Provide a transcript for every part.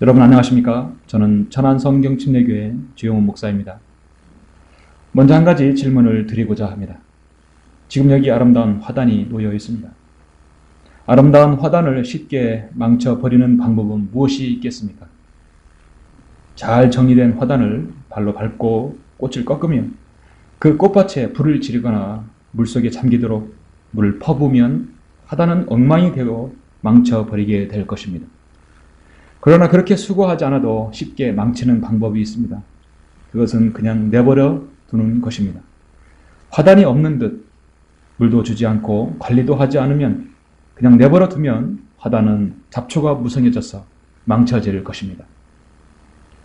여러분 안녕하십니까? 저는 천안성경침례교회 주영훈 목사입니다. 먼저 한 가지 질문을 드리고자 합니다. 지금 여기 아름다운 화단이 놓여 있습니다. 아름다운 화단을 쉽게 망쳐버리는 방법은 무엇이 있겠습니까? 잘 정리된 화단을 발로 밟고 꽃을 꺾으며 그 꽃밭에 불을 지르거나 물속에 잠기도록 물을 퍼부으면 화단은 엉망이 되고 망쳐버리게 될 것입니다. 그러나 그렇게 수고하지 않아도 쉽게 망치는 방법이 있습니다. 그것은 그냥 내버려 두는 것입니다. 화단이 없는 듯 물도 주지 않고 관리도 하지 않으면 그냥 내버려 두면 화단은 잡초가 무성해져서 망쳐질 것입니다.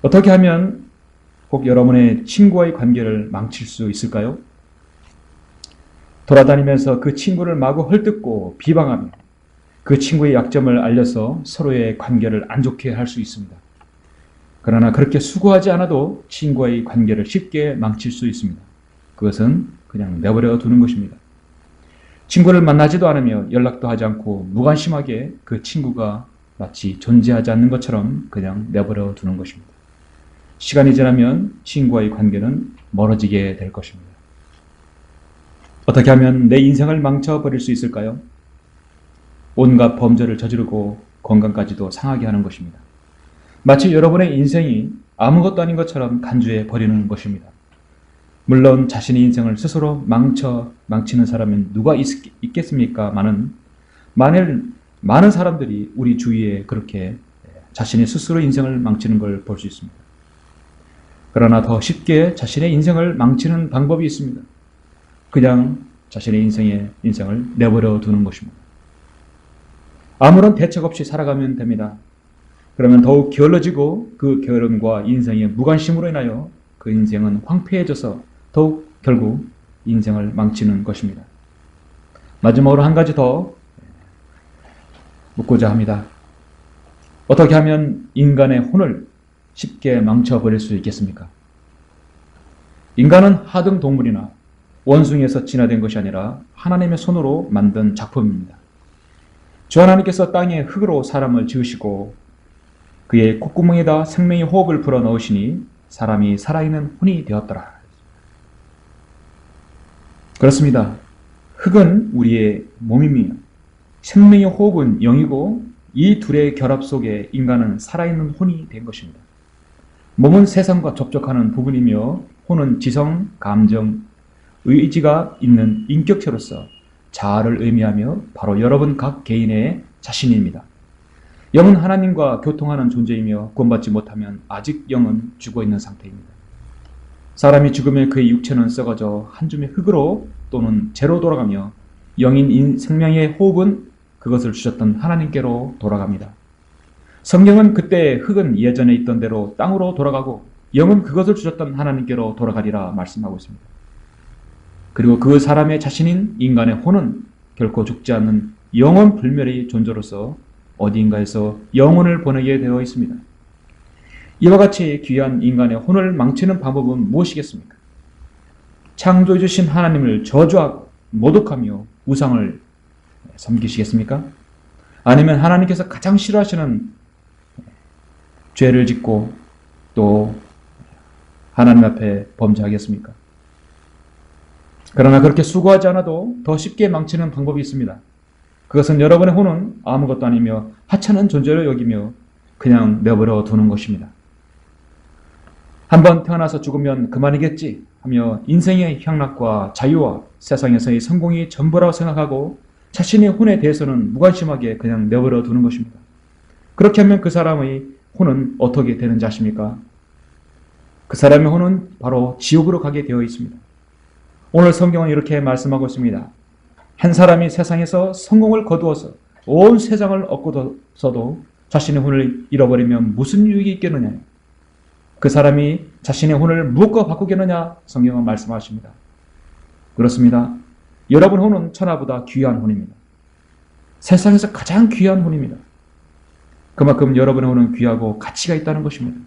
어떻게 하면 꼭 여러분의 친구와의 관계를 망칠 수 있을까요? 돌아다니면서 그 친구를 마구 헐뜯고 비방하며 그 친구의 약점을 알려서 서로의 관계를 안 좋게 할 수 있습니다. 그러나 그렇게 수고하지 않아도 친구와의 관계를 쉽게 망칠 수 있습니다. 그것은 그냥 내버려 두는 것입니다. 친구를 만나지도 않으며 연락도 하지 않고 무관심하게 그 친구가 마치 존재하지 않는 것처럼 그냥 내버려 두는 것입니다. 시간이 지나면 친구와의 관계는 멀어지게 될 것입니다. 어떻게 하면 내 인생을 망쳐버릴 수 있을까요? 온갖 범죄를 저지르고 건강까지도 상하게 하는 것입니다. 마치 여러분의 인생이 아무것도 아닌 것처럼 간주해 버리는 것입니다. 물론 자신의 인생을 스스로 망치는 사람은 누가 있겠습니까? 많은 사람들이 우리 주위에 그렇게 자신의 스스로 인생을 망치는 걸 볼 수 있습니다. 그러나 더 쉽게 자신의 인생을 망치는 방법이 있습니다. 그냥 자신의 인생을 내버려 두는 것입니다. 아무런 대책 없이 살아가면 됩니다. 그러면 더욱 게을러지고 그 게으름과 인생의 무관심으로 인하여 그 인생은 황폐해져서 더욱 결국 인생을 망치는 것입니다. 마지막으로 한 가지 더 묻고자 합니다. 어떻게 하면 인간의 혼을 쉽게 망쳐버릴 수 있겠습니까? 인간은 하등 동물이나 원숭이에서 진화된 것이 아니라 하나님의 손으로 만든 작품입니다. 주 하나님께서 땅에 흙으로 사람을 지으시고 그의 콧구멍에다 생명의 호흡을 불어넣으시니 사람이 살아있는 혼이 되었더라. 그렇습니다. 흙은 우리의 몸이며 생명의 호흡은 영이고 이 둘의 결합 속에 인간은 살아있는 혼이 된 것입니다. 몸은 세상과 접촉하는 부분이며 혼은 지성, 감정, 의지가 있는 인격체로서 자아를 의미하며 바로 여러분 각 개인의 자신입니다. 영은 하나님과 교통하는 존재이며 구원받지 못하면 아직 영은 죽어있는 상태입니다. 사람이 죽으면 그의 육체는 썩어져 한 줌의 흙으로 또는 재로 돌아가며 영인 생명의 호흡은 그것을 주셨던 하나님께로 돌아갑니다. 성경은 그때 흙은 예전에 있던 대로 땅으로 돌아가고 영은 그것을 주셨던 하나님께로 돌아가리라 말씀하고 있습니다. 그리고 그 사람의 자신인 인간의 혼은 결코 죽지 않는 영원 불멸의 존재로서 어디인가에서 영혼을 보내게 되어 있습니다. 이와 같이 귀한 인간의 혼을 망치는 방법은 무엇이겠습니까? 창조해 주신 하나님을 저주하고 모독하며 우상을 섬기시겠습니까? 아니면 하나님께서 가장 싫어하시는 죄를 짓고 또 하나님 앞에 범죄하겠습니까? 그러나 그렇게 수고하지 않아도 더 쉽게 망치는 방법이 있습니다. 그것은 여러분의 혼은 아무것도 아니며 하찮은 존재로 여기며 그냥 내버려 두는 것입니다. 한번 태어나서 죽으면 그만이겠지 하며 인생의 향락과 자유와 세상에서의 성공이 전부라고 생각하고 자신의 혼에 대해서는 무관심하게 그냥 내버려 두는 것입니다. 그렇게 하면 그 사람의 혼은 어떻게 되는지 아십니까? 그 사람의 혼은 바로 지옥으로 가게 되어 있습니다. 오늘 성경은 이렇게 말씀하고 있습니다. 한 사람이 세상에서 성공을 거두어서 온 세상을 얻고서도 자신의 혼을 잃어버리면 무슨 유익이 있겠느냐? 그 사람이 자신의 혼을 무엇과 바꾸겠느냐? 성경은 말씀하십니다. 그렇습니다. 여러분 혼은 천하보다 귀한 혼입니다. 세상에서 가장 귀한 혼입니다. 그만큼 여러분의 혼은 귀하고 가치가 있다는 것입니다.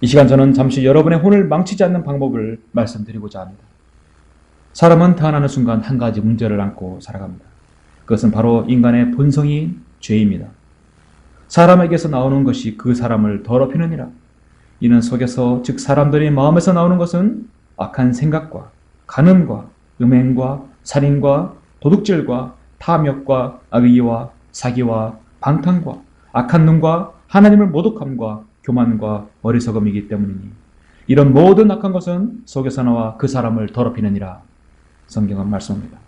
이 시간 저는 잠시 여러분의 혼을 망치지 않는 방법을 말씀드리고자 합니다. 사람은 태어나는 순간 한 가지 문제를 안고 살아갑니다. 그것은 바로 인간의 본성이 죄입니다. 사람에게서 나오는 것이 그 사람을 더럽히느니라. 이는 속에서 즉 사람들의 마음에서 나오는 것은 악한 생각과 간음과 음행과 살인과 도둑질과 탐욕과 악의와 사기와 방탕과 악한 눈과 하나님을 모독함과 교만과 어리석음이기 때문이니 이런 모든 악한 것은 속에서 나와 그 사람을 더럽히느니라. 성경은 말씀합니다.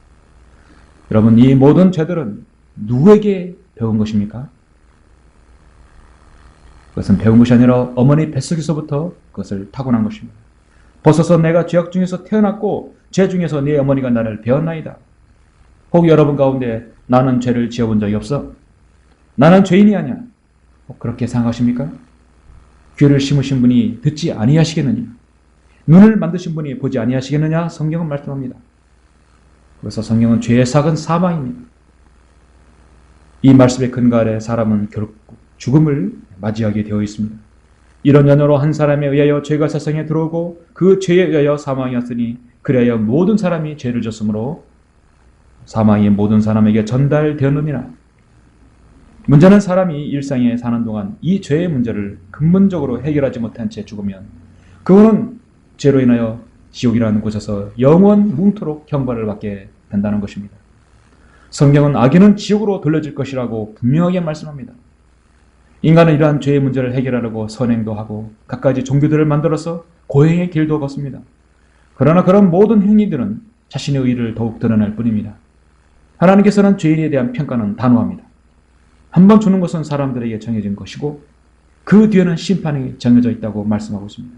여러분, 이 모든 죄들은 누구에게 배운 것입니까? 그것은 배운 것이 아니라 어머니 뱃속에서부터 그것을 타고난 것입니다. 벗어서 내가 죄악 중에서 태어났고 죄 중에서 네 어머니가 나를 배웠나이다. 혹 여러분 가운데 나는 죄를 지어본 적이 없어? 나는 죄인이 아니야. 혹 그렇게 생각하십니까? 귀를 심으신 분이 듣지 아니하시겠느냐? 눈을 만드신 분이 보지 아니하시겠느냐? 성경은 말씀합니다. 그래서 성경은 죄의 삭은 사망입니다. 이 말씀의 근거 아래 사람은 결국 죽음을 맞이하게 되어 있습니다. 이런 연유로 한 사람에 의하여 죄가 세상에 들어오고 그 죄에 의하여 사망이 왔으니 그래야 모든 사람이 죄를 졌으므로 사망이 모든 사람에게 전달되었느니라. 문제는 사람이 일상에 사는 동안 이 죄의 문제를 근본적으로 해결하지 못한 채 죽으면 그거는 죄로 인하여 지옥이라는 곳에서 영원 뭉토록 형벌을 받게 된다는 것입니다. 성경은 악인은 지옥으로 돌려질 것이라고 분명하게 말씀합니다. 인간은 이러한 죄의 문제를 해결하려고 선행도 하고 갖가지 종교들을 만들어서 고행의 길도 걷습니다. 그러나 그런 모든 행위들은 자신의 의를 더욱 드러낼 뿐입니다. 하나님께서는 죄인에 대한 평가는 단호합니다. 한번 주는 것은 사람들에게 정해진 것이고 그 뒤에는 심판이 정해져 있다고 말씀하고 있습니다.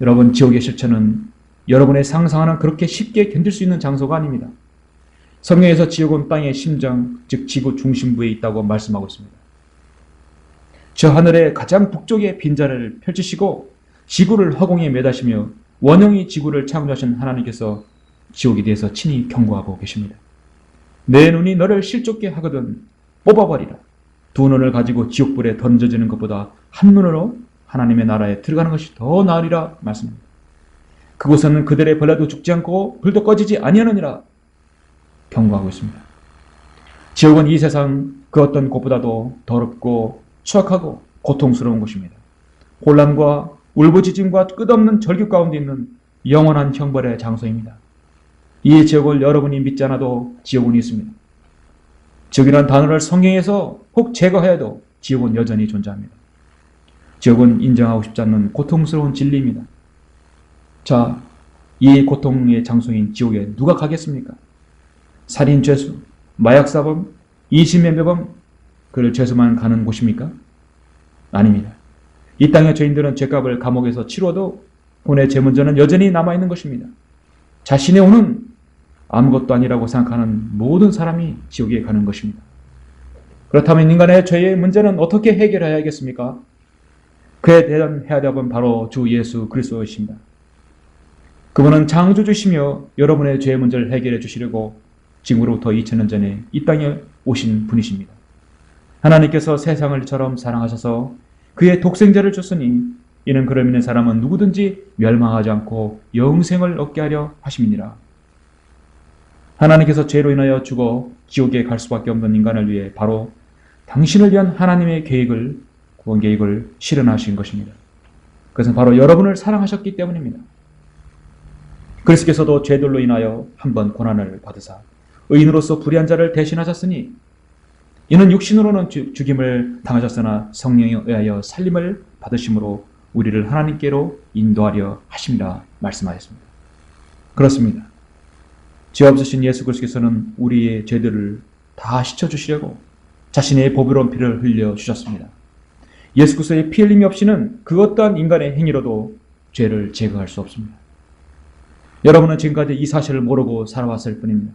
여러분, 지옥의 실체는 여러분의 상상하는 그렇게 쉽게 견딜 수 있는 장소가 아닙니다. 성경에서 지옥은 땅의 심장, 즉 지구 중심부에 있다고 말씀하고 있습니다. 저 하늘의 가장 북쪽에 빈자리를 펼치시고 지구를 허공에 매다시며 원형의 지구를 창조하신 하나님께서 지옥에 대해서 친히 경고하고 계십니다. 내 눈이 너를 실족게 하거든 뽑아버리라. 두 눈을 가지고 지옥불에 던져지는 것보다 한 눈으로 하나님의 나라에 들어가는 것이 더 나으리라 말씀합니다. 그곳에는 그들의 벌레도 죽지 않고 불도 꺼지지 아니하느니라 경고하고 있습니다. 지옥은 이 세상 그 어떤 곳보다도 더럽고 추악하고 고통스러운 곳입니다. 혼란과 울부짖음과 끝없는 절규 가운데 있는 영원한 형벌의 장소입니다. 이 지옥을 여러분이 믿지 않아도 지옥은 있습니다. 지옥이라는 단어를 성경에서 혹 제거해도 지옥은 여전히 존재합니다. 지옥은 인정하고 싶지 않는 고통스러운 진리입니다. 자, 이 고통의 장소인 지옥에 누가 가겠습니까? 살인, 죄수, 마약사범, 이심매매범, 그를 죄수만 가는 곳입니까? 아닙니다. 이 땅의 죄인들은 죄값을 감옥에서 치러도 혼의 죄 문제는 여전히 남아있는 것입니다. 자신의 혼은 아무것도 아니라고 생각하는 모든 사람이 지옥에 가는 것입니다. 그렇다면 인간의 죄의 문제는 어떻게 해결해야겠습니까? 그에 대한 해답은 바로 주 예수 그리스도이십니다. 그분은 창조주시며 여러분의 죄의 문제를 해결해 주시려고 지금으로부터 2000년 전에 이 땅에 오신 분이십니다. 하나님께서 세상을 이처럼 사랑하셔서 그의 독생자를 줬으니 이는 그로 믿는 사람은 누구든지 멸망하지 않고 영생을 얻게 하려 하심이니라. 하나님께서 죄로 인하여 죽어 지옥에 갈 수밖에 없는 인간을 위해 바로 당신을 위한 하나님의 구원 계획을 실현하신 것입니다. 그것은 바로 여러분을 사랑하셨기 때문입니다. 그리스도께서도 죄들로 인하여 한 번 고난을 받으사 의인으로서 불의한 자를 대신하셨으니 이는 육신으로는 죽임을 당하셨으나 성령에 의하여 살림을 받으심으로 우리를 하나님께로 인도하려 하심이라 말씀하셨습니다. 그렇습니다. 죄 없으신 예수 그리스도께서는 우리의 죄들을 다 씻어주시려고 자신의 보배로운 피를 흘려주셨습니다. 예수 그리스도의 피 흘림이 없이는 그 어떠한 인간의 행위로도 죄를 제거할 수 없습니다. 여러분은 지금까지 이 사실을 모르고 살아왔을 뿐입니다.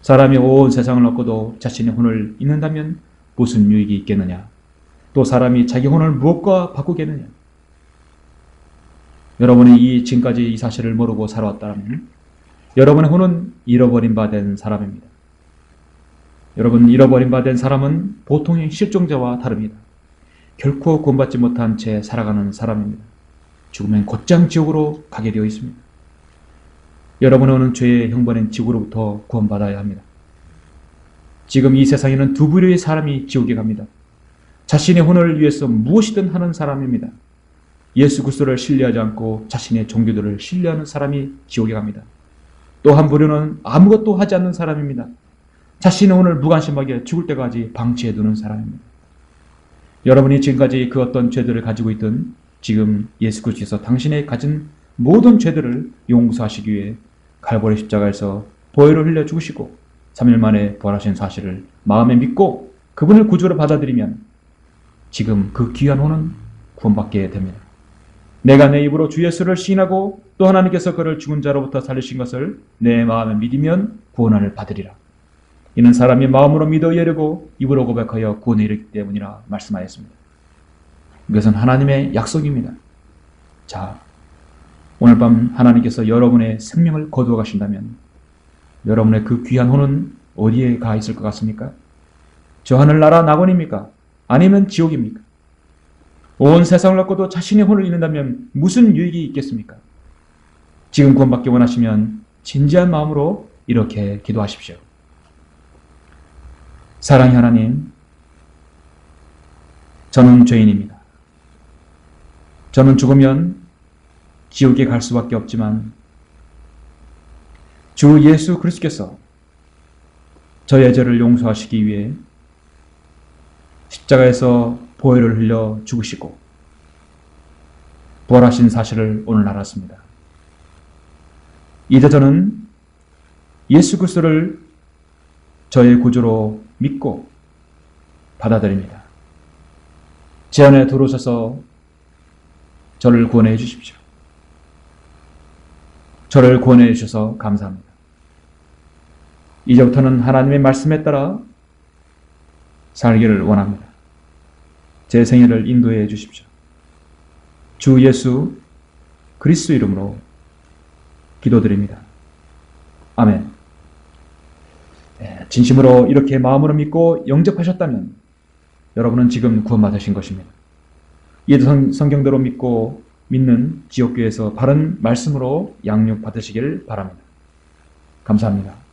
사람이 온 세상을 얻고도 자신의 혼을 잃는다면 무슨 유익이 있겠느냐? 또 사람이 자기 혼을 무엇과 바꾸겠느냐? 여러분이 지금까지 이 사실을 모르고 살아왔다면 여러분의 혼은 잃어버린 바 된 사람입니다. 여러분, 잃어버린 바 된 사람은 보통의 실종자와 다릅니다. 결코 구원받지 못한 채 살아가는 사람입니다. 죽으면 곧장 지옥으로 가게 되어 있습니다. 여러분은 죄의 형벌인 지옥으로부터 구원받아야 합니다. 지금 이 세상에는 두 부류의 사람이 지옥에 갑니다. 자신의 혼을 위해서 무엇이든 하는 사람입니다. 예수 그리스도를 신뢰하지 않고 자신의 종교들을 신뢰하는 사람이 지옥에 갑니다. 또 한 부류는 아무것도 하지 않는 사람입니다. 자신의 혼을 무관심하게 죽을 때까지 방치해두는 사람입니다. 여러분이 지금까지 그 어떤 죄들을 가지고 있든 지금 예수 그리스도께서 당신의 가진 모든 죄들을 용서하시기 위해 갈보리 십자가에서 보혈을 흘려 죽으시고 3일 만에 부활하신 사실을 마음에 믿고 그분을 구주로 받아들이면 지금 그 귀한 혼은 구원받게 됩니다. 내가 내 입으로 주 예수를 시인하고 또 하나님께서 그를 죽은 자로부터 살리신 것을 내 마음에 믿으면 구원을 받으리라. 이는 사람이 마음으로 믿어 예르고 입으로 고백하여 구원에 이르기 때문이라 말씀하였습니다. 이것은 하나님의 약속입니다. 자, 오늘 밤 하나님께서 여러분의 생명을 거두어 가신다면 여러분의 그 귀한 혼은 어디에 가 있을 것 같습니까? 저 하늘나라 낙원입니까? 아니면 지옥입니까? 온 세상을 갖고도 자신의 혼을 잃는다면 무슨 유익이 있겠습니까? 지금 구원받기 원하시면 진지한 마음으로 이렇게 기도하십시오. 사랑의 하나님, 저는 죄인입니다. 저는 죽으면 지옥에 갈 수밖에 없지만 주 예수 그리스도께서 저의 죄를 용서하시기 위해 십자가에서 보혈을 흘려 죽으시고 부활하신 사실을 오늘 알았습니다. 이제 저는 예수 그리스도를 저의 구주로 믿고 받아들입니다. 제 안에 들어오셔서 저를 구원해 주십시오. 저를 구원해 주셔서 감사합니다. 이제부터는 하나님의 말씀에 따라 살기를 원합니다. 제 생애를 인도해 주십시오. 주 예수 그리스도 이름으로 기도드립니다. 아멘. 진심으로 이렇게 마음으로 믿고 영접하셨다면 여러분은 지금 구원받으신 것입니다. 이 성경대로 믿고 믿는 지옥교회에서 바른 말씀으로 양육 받으시길 바랍니다. 감사합니다.